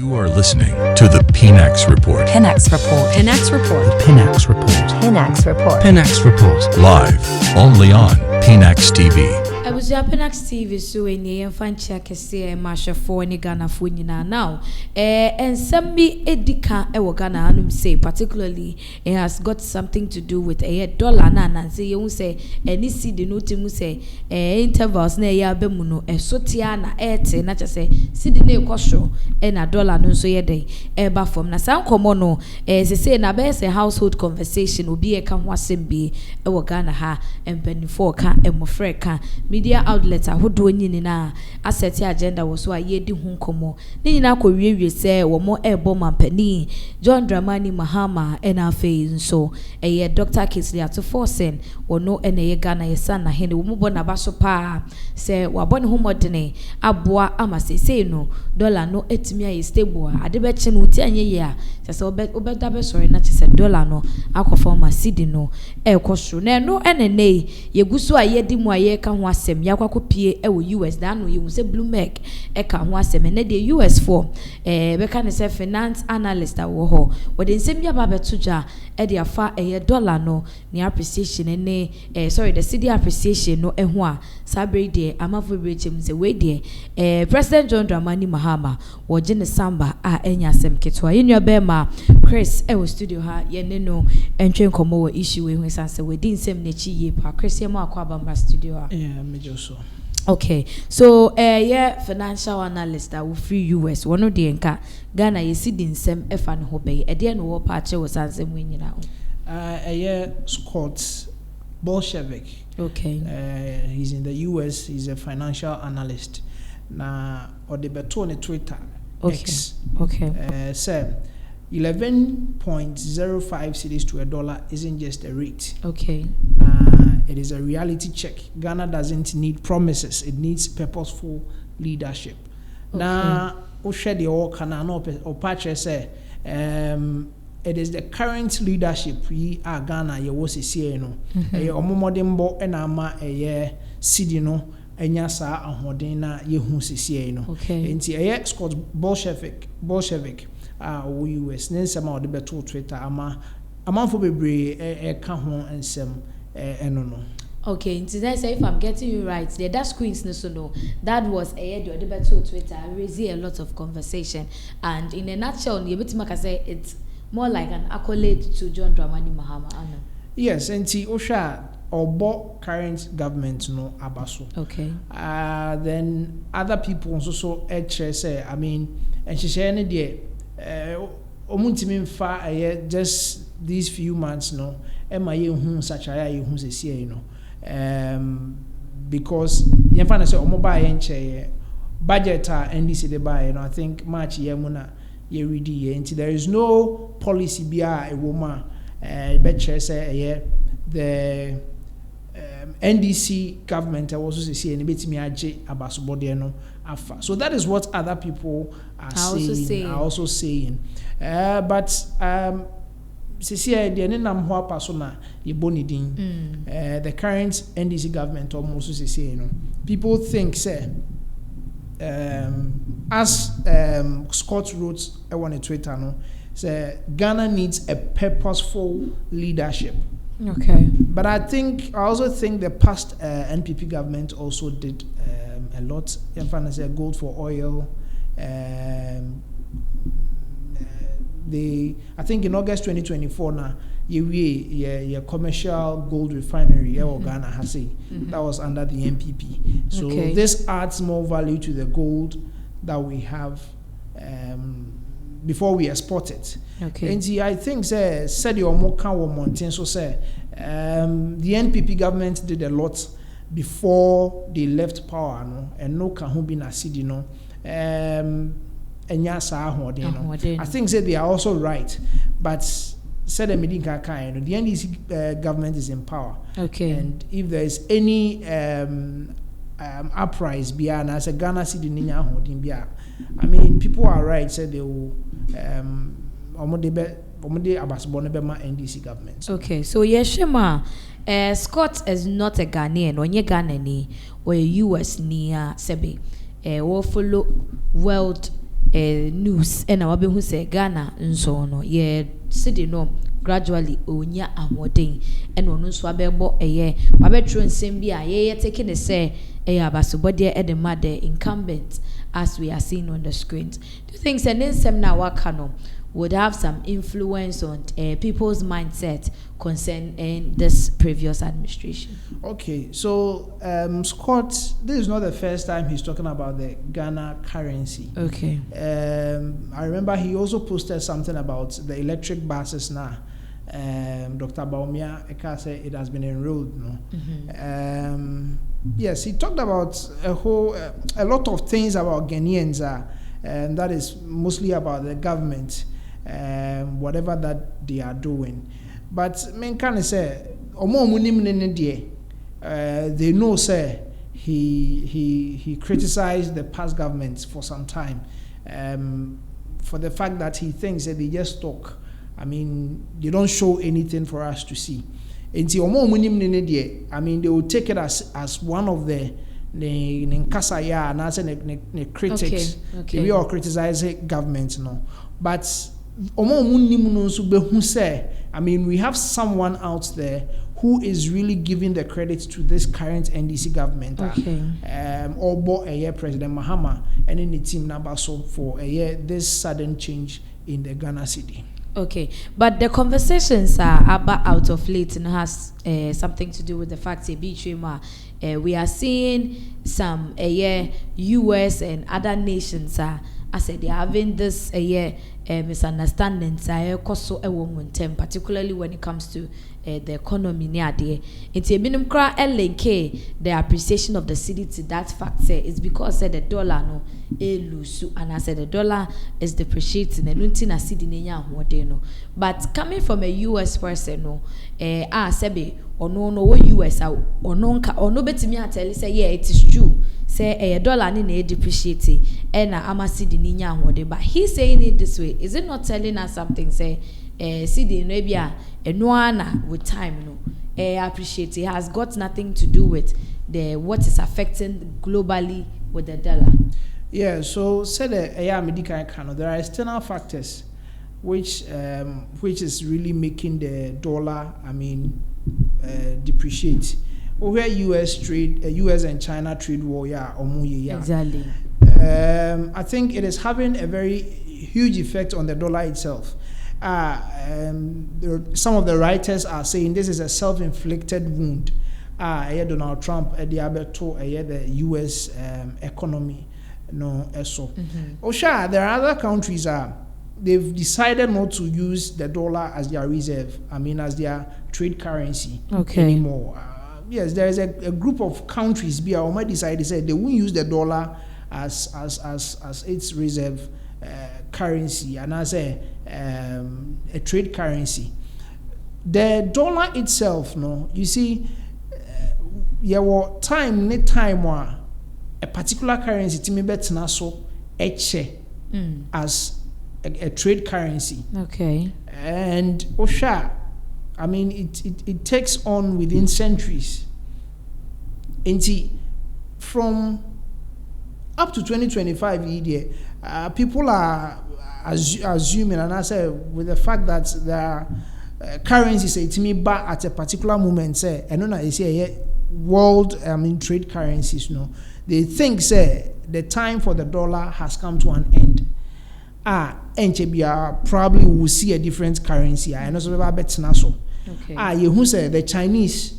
You are listening to the Pinax Report. Pinax Report. Pinax Report. The Pinax Report. Pinax Report. Pinax Report. Live only on Pinax TV. I was at pinaxtv so any and fan check say Masha for any Ghana for now. And some be edika e Ghana anum say particularly it has got something to do with a dollar and say you say any see the note mu say intervals na ya bemuno e sotia na ete na say see the ne kwasho e na dollar no so ye dey e ba from na san komo no say na be say household conversation obi e ka ho asem bi e Ghana ha empanifo ka emofre ka media outlets ahodo nyini na asset agenda wo so ayedi hu nkomo ni nyina ko wiewie se wo mo ebo mampani John Dramani Mahama enafe nso eye Dr. Kisley Atoforsen wono ene Ghana yesa na hene wo mo bo na baso pa se wabone hu modene aboa amasese no dollar no etimi aye stable ade be che no uti anye ye a se obeda be sori na che se dollar no akofo ma cedi no ekosro na no ene yeguso ayedi mu aye ka ho asem yakwakopie ewo US da no ye se Bloomberg e ka ho asem na de US for be ka ne se finance analyst wo ho wo de nsem bia ba betoja e de afa dollar no ni appreciation ne sorry the cedi appreciation no ho a sabre de amafo brechem se we de President John Dramani Mahama wo gene samba a enya asem ketwa yenua be ma Chris e wo studio ha ye ne no entwen komo wo issue we hu sanse we din nsem na chi ye pa Chris ye ma akwa bamba studio ha So. Okay, so yeah, financial analyst that will free US. One of the enka Ghana you see the same efan hobe. At the end of patch was answering when you know. Scott Bolshevik. Okay. He's in the US. He's a financial analyst. Na or the beto on Twitter. Okay. X. Okay. Say 11.05 cedis to $1 isn't just a rate. Okay. It is a reality check. Ghana doesn't need promises. It needs purposeful leadership. Okay. Now, the or say, it is the current leadership we are Ghana ye was see no. Omomodembo enama cedi no enya saa ahoden na ye hu sisi no. Okay. Enti Scott Bolshevik US nensema ode beto Twitter amanfo bebre ka ho ensem no. Okay, so that's if I'm getting you right, that screens no so no. That was a the beto Twitter raising a lot of conversation, and in a nutshell, you bit make say it's more like an accolade to John Dramani Mahama. Yes, and Osha or current government no abaso. Okay. Then other people also say, I mean, and she said there omuntimi mfa just these few months no ema ye hu sacha ye hu se no because ye fa na say omoba ye nche budget NDC de buy no I think March ye mu na ye ready ye nti there is no policy bia a woman be che say the NDC government also say any betimi age abasobode no afa. So that is what other people are also saying. But sisi the nenam ho apaso na ye bonidin the current NDC government almost say you know people think say as Scott wrote on Twitter no say Ghana needs a purposeful leadership. Okay. But I also think the past NPP government also did a lot. Say gold for oil. I think in August 2024 now, your commercial gold refinery Ghana has that was under the NPP. So this adds more value to the gold that we have before we export it. Okay. And I think said your more mountain so say the NPP government did a lot before they left power no and no can who been acid no I think they are also right, but said the NDC government is in power. Okay. And if there is any uprise beyond as a Ghana city ninya holding bia, I mean people are right, said they will NDC government. Okay, so Yeshima Scott is not a Ghanaian or ye Ghanaian or a US near Sebe. Will follow world news and our who say Ghana and so on. Yeah, city no gradually onya amodin and ono nso abebo wabetro nsem bia ye taking the say abasubode e the mother incumbent as we are seeing on the screens. Do you think say nsem na waka no would have some influence on people's mindset concerning this previous administration? Okay, so Scott, this is not the first time he's talking about the Ghana currency. Okay. I remember he also posted something about the electric buses now. Dr. Baumia Eka said it has been enrolled. No? Mm-hmm. Yes, he talked about a lot of things about Ghanaians, and that is mostly about the government, whatever that they are doing. But men can say, they know, say he criticized the past governments for some time, for the fact that he thinks that they just talk. I mean, they don't show anything for us to see. I mean, they will take it as one of the nkasaya and as the critics. Okay. We all criticize government, no. But I mean, we have someone out there who is really giving the credit to this current NDC government. Okay. President Mahama and in the team Nabaso for this sudden change in the Ghana city. Okay, but the conversations are about out of late and has something to do with the fact that we are seeing some US and other nations I said they're having this misunderstandings particularly when it comes to the economy near there. It's a minimum cry the appreciation of the city to that fact it's because the dollar no lose and I said the dollar is depreciating and until city no. But coming from a US person no sebe or no US or no bet me tell you say yeah it is true. Say a dollar ni depreciate and ama city ninya hode, but he's saying it this way. Is it not telling us something? Say city maybe a noana with time no appreciate it has got nothing to do with the what is affecting globally with the dollar. Yeah, so said there are external factors which is really making the dollar depreciate. Where US and China trade war, Exactly. I think it is having a very huge effect on the dollar itself. Some of the writers are saying this is a self-inflicted wound. Donald Trump, the US economy, there are other countries they've decided not to use the dollar as their reserve. as their trade currency anymore. Yes, there is a group of countries decided they won't use the dollar as its reserve currency and as a trade currency. The dollar itself, you see, time where a particular currency to me as a trade currency. Okay. And it takes on within centuries. And from up to 2025, people are assuming, and I say with the fact that the currencies say to me back at a particular moment, say, and then I say world trade currencies, they think say the time for the dollar has come to an end. And probably will see a different currency. I know so about so. Okay. You say the Chinese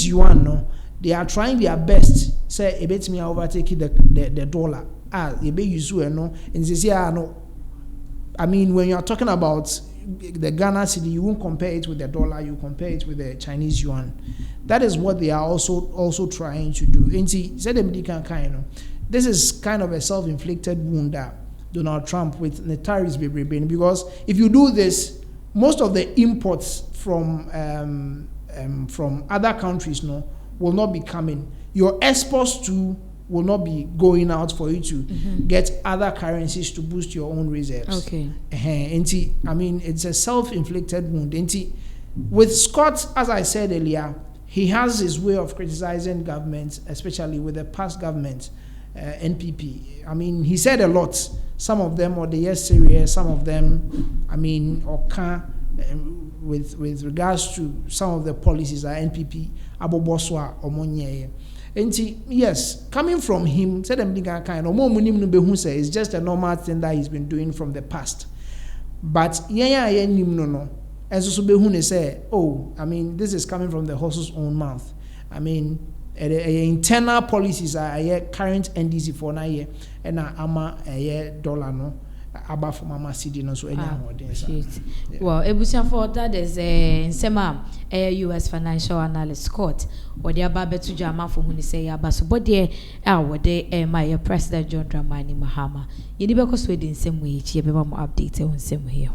yuan, they are trying their best. Say a bit me overtake the dollar. You be use and this when you are talking about the Ghana city, you won't compare it with the dollar. You compare it with the Chinese yuan. That is what they are also trying to do. And see, this is kind of a self-inflicted wound that Donald Trump with the tariffs because if you do this, most of the imports from other countries will not be coming. Your exports too will not be going out for you to get other currencies to boost your own reserves. Okay. It's a self-inflicted wound. With Scott, as I said earlier, he has his way of criticizing governments, especially with the past government, NPP. He said a lot. some of them or they are serious, some of them, I mean, or can with regards to some of the policies that NPP aboboswa omonye. And yes, coming from him, said them kind of it's just a normal thing that he's been doing from the past. But no. And so behune say, oh, I mean, this is coming from the horse's own mouth. I mean, internal policies are current NDC for na year and ama dollar no. About for Mama CD no so any well, ebusia for that is nsema US financial analyst court or the aba betu jama for hu ni say aba so body wode my president John Dramani Mahama. Yini be ko so di nsem we chi be ma update on nsem here.